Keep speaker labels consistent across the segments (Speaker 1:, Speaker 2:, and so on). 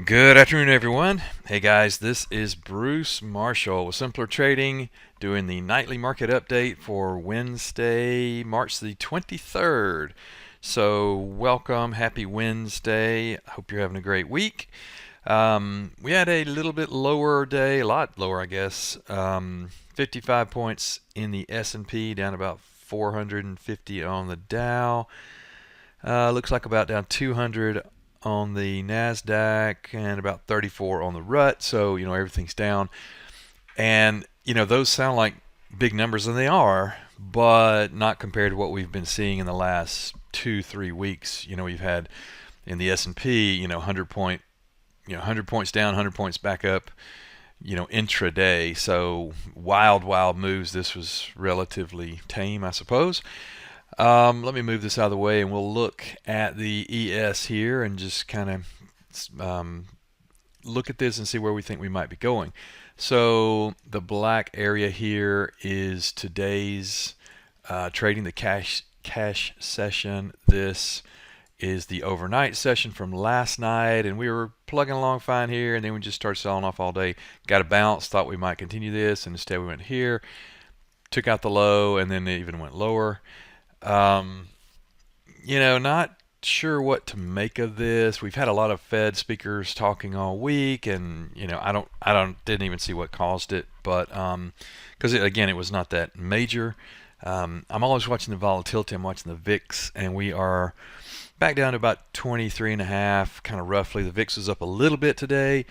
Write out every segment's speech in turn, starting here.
Speaker 1: Good afternoon, everyone. Hey guys, this is Bruce Marshall with Simpler Trading doing the nightly market update for Wednesday, March the 23rd. So, welcome, happy Wednesday. I hope you're having a great week. We had a little bit lower day, a lot lower, I guess. 55 points in the S&P, down about 450 on the Dow. Looks like about down 200 on the NASDAQ and about 34 on the RUT. So, everything's down. And, those sound like big numbers, and they are, but not compared to what we've been seeing in the last 2-3 weeks. We've had in the S&P, 100 points down, 100 points back up, intraday. So wild moves. This was relatively tame, I suppose. Let me move this out of the way and we'll look at the ES here and just kind of look at this and see where we think we might be going. So the black area here is today's trading, the cash session. This is the overnight session from last night, and we were plugging along fine here, and then we just started selling off all day. Got a bounce, thought we might continue this, and instead we went here, took out the low, and then it even went lower. Not sure what to make of this. We've had a lot of Fed speakers talking all week, and didn't even see what caused it, but because again, it was not that major. I'm always watching the volatility. I'm watching the VIX, and we are back down to about 23.5, kind of roughly. The VIX was up a little bit today,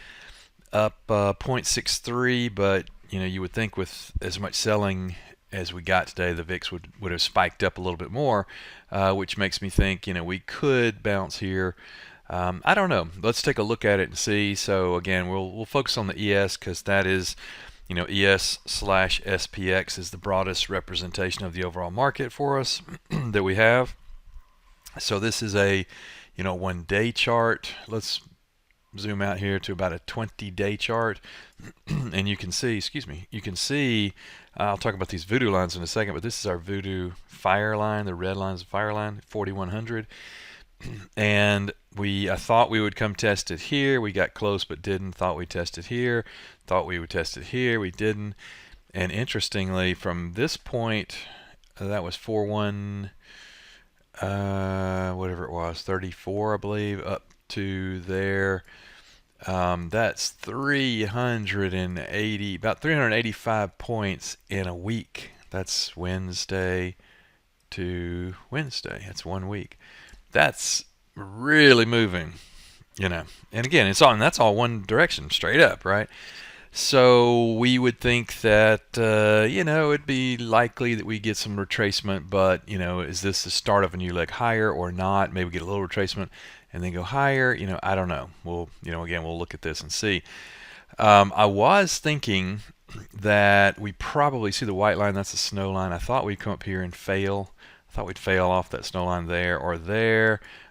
Speaker 1: up 0.63, but you would think with as much selling as we got today, the VIX would have spiked up a little bit more, which makes me think we could bounce here. I don't know. Let's take a look at it and see. So again, we'll focus on the ES because that is, ES/SPX is the broadest representation of the overall market for us that we have. So this is a 1-day chart. Let's zoom out here to about a 20-day chart, and you can see, I'll talk about these voodoo lines in a second, but this is our voodoo fire line, the red line's fire line, 4100. And I thought we would come test it here. We got close but didn't. Thought we tested here. Thought we would test it here. We didn't. And interestingly, from this point, that was 41, whatever it was, 34, I believe, up to there. That's 380, about 385 points in a week. That's Wednesday to Wednesday. That's 1 week. That's really moving, And again, that's all one direction, straight up, right? So we would think that, it'd be likely that we get some retracement, but, is this the start of a new leg higher or not? Maybe get a little retracement and then go higher. I don't know. Again, we'll look at this and see. I was thinking that we probably see the white line. That's the snow line. I thought we'd come up here and fail. I thought we'd fail off that snow line there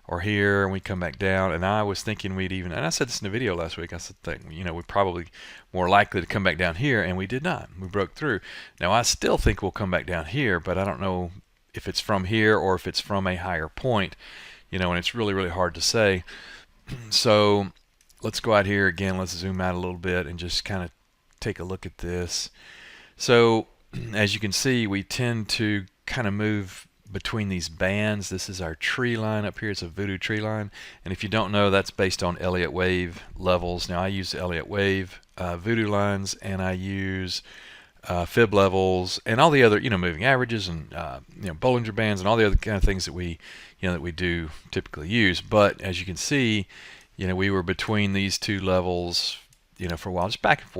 Speaker 1: or here, and we come back down. And I was thinking we'd even, and I said this in the video last week, I said, we're probably more likely to come back down here, and we did not. We broke through. Now, I still think we'll come back down here, but I don't know if it's from here or if it's from a higher point, and it's really hard to say. So let's go out here again. Let's zoom out a little bit and just kind of take a look at this. So as you can see, we tend to kind of move between these bands. This is our tree line up here. It's a voodoo tree line, and if you don't know, that's based on Elliott wave levels. Now I use the Elliott wave voodoo lines, and I use fib levels and all the other moving averages and Bollinger bands and all the other kind of things that we do typically use. But as you can see, we were between these two levels for a while, just back and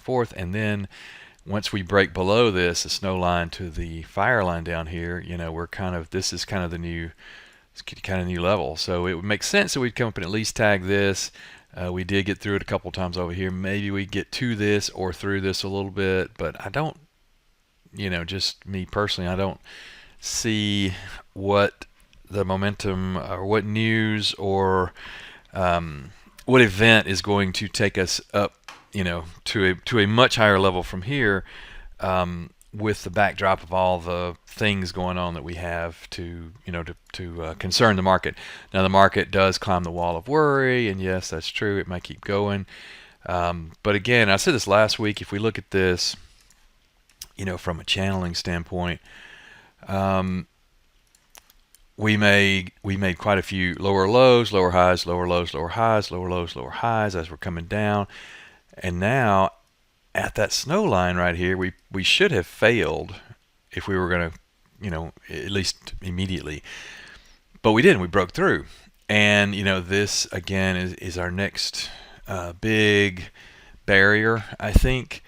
Speaker 1: forth, and then once we break below this, the snow line to the fire line down here, this is kind of the new level. So it would make sense that we'd come up and at least tag this. We did get through it a couple times over here. Maybe we get to this or through this a little bit, but I don't, just me personally, I don't see what the momentum or what news or what event is going to take us up to a much higher level from here, with the backdrop of all the things going on that we have to, to concern the market. Now the market does climb the wall of worry, and yes, that's true. It might keep going, but again, I said this last week. If we look at this, from a channeling standpoint, we made quite a few lower lows, lower highs, lower lows, lower highs, lower lows, lower highs as we're coming down, and now at that snow line right here, we should have failed if we were going to, at least immediately. But we didn't. We broke through. And, this, again, is our next big barrier, I think.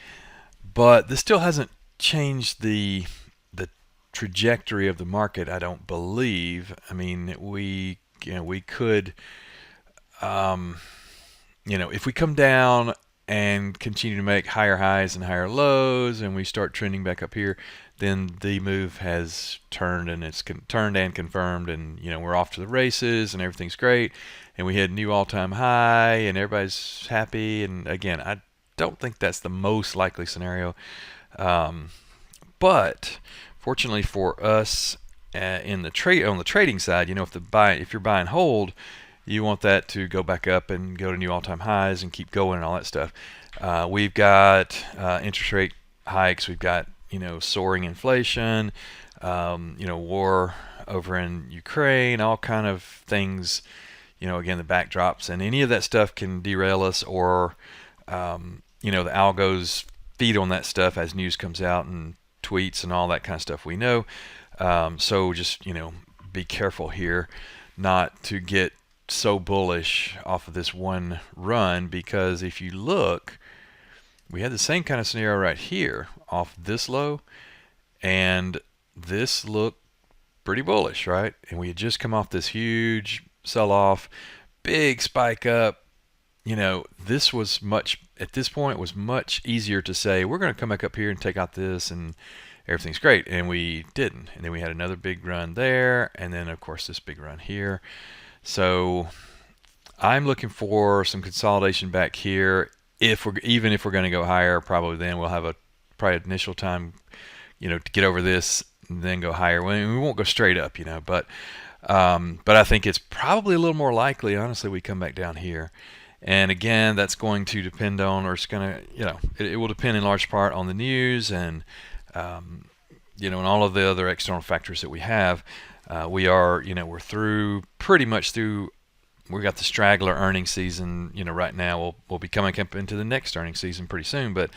Speaker 1: But this still hasn't changed the trajectory of the market, I don't believe. I mean, we could, if we come down and continue to make higher highs and higher lows, and we start trending back up here, then the move has turned, and it's turned and confirmed, and we're off to the races, and everything's great, and we hit a new all-time high, and everybody's happy. And again, I don't think that's the most likely scenario, but fortunately for us, on the trading side, if you're buying hold, you want that to go back up and go to new all-time highs and keep going and all that stuff. We've got interest rate hikes. We've got soaring inflation, war over in Ukraine, all kind of things. Again, the backdrops, and any of that stuff can derail us, or the algos feed on that stuff as news comes out and tweets and all that kind of stuff. We know. So just be careful here not to get so bullish off of this one run, because if you look, we had the same kind of scenario right here off this low, and this looked pretty bullish, right? And we had just come off this huge sell-off, big spike up. This was at this point was much easier to say we're going to come back up here and take out this and everything's great, and we didn't. And then we had another big run there, and then of course this big run here. So I'm looking for some consolidation back here. Even if we're going to go higher, probably then we'll have a probably initial time, to get over this and then go higher. We won't go straight up, but I think it's probably a little more likely, honestly, we come back down here. And again, that's going to depend on, or it's going to, it will depend in large part on the news and, and all of the other external factors that we have. We are, we're pretty much through. We got the straggler earnings season, right now. We'll be coming up into the next earnings season pretty soon. But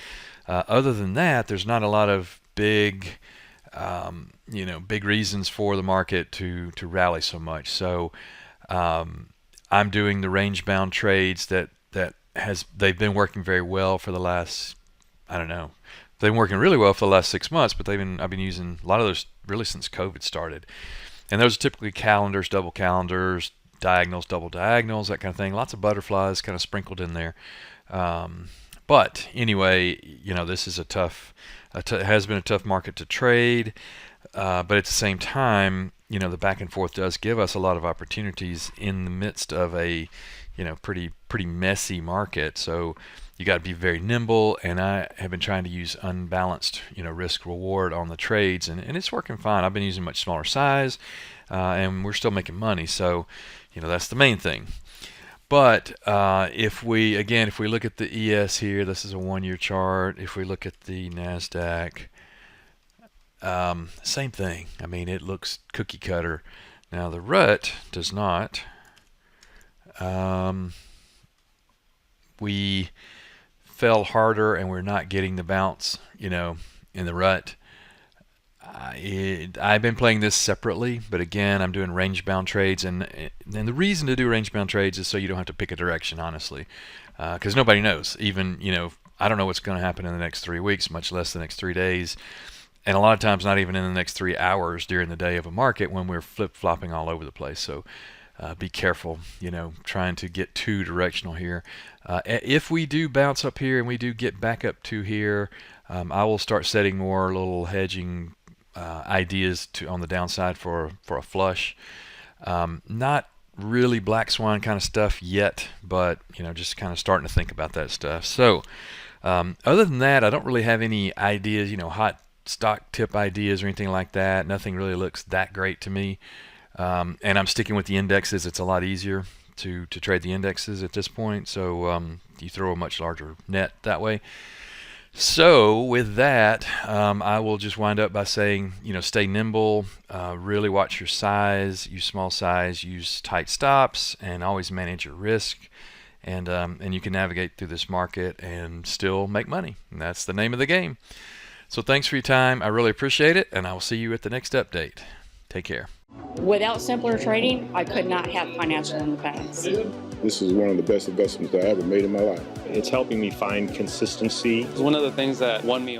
Speaker 1: other than that, there's not a lot of big reasons for the market to rally so much. So I'm doing the range bound trades they've been working very well for the last, I don't know. They've been working really well for the last 6 months, but I've been using a lot of those really since COVID started. And those are typically calendars, double calendars, diagonals, double diagonals, that kind of thing. Lots of butterflies kind of sprinkled in there. But anyway, this is it has been a tough market to trade. But at the same time, the back and forth does give us a lot of opportunities in the midst of a, pretty messy market. So you got to be very nimble, and I have been trying to use unbalanced, risk reward on the trades, and it's working fine. I've been using much smaller size, and we're still making money. So, that's the main thing. But if we look at the ES here, this is a 1-year chart. If we look at the NASDAQ, same thing. I mean, it looks cookie cutter. Now the rut does not. We fell harder, and we're not getting the bounce, in the rut. I've been playing this separately, but again, I'm doing range-bound trades, and the reason to do range-bound trades is so you don't have to pick a direction, honestly, because nobody knows. Even, I don't know what's going to happen in the next 3 weeks, much less the next 3 days, and a lot of times not even in the next 3 hours during the day of a market when we're flip-flopping all over the place. So be careful, trying to get too directional here. If we do bounce up here and we do get back up to here, I will start setting more little hedging ideas on the downside for a flush. Not really black swan kind of stuff yet, but just kind of starting to think about that stuff. So other than that, I don't really have any ideas, hot stock tip ideas or anything like that. Nothing really looks that great to me. And I'm sticking with the indexes. It's a lot easier to trade the indexes at this point. So you throw a much larger net that way. So with that, I will just wind up by saying, stay nimble, really watch your size, use small size, use tight stops, and always manage your risk. And you can navigate through this market and still make money. And that's the name of the game. So thanks for your time. I really appreciate it, and I will see you at the next update. Take care.
Speaker 2: Without simpler trading, I could not have financial independence.
Speaker 3: This is one of the best investments I ever made in my life.
Speaker 4: It's helping me find consistency.
Speaker 5: It's one of the things that won me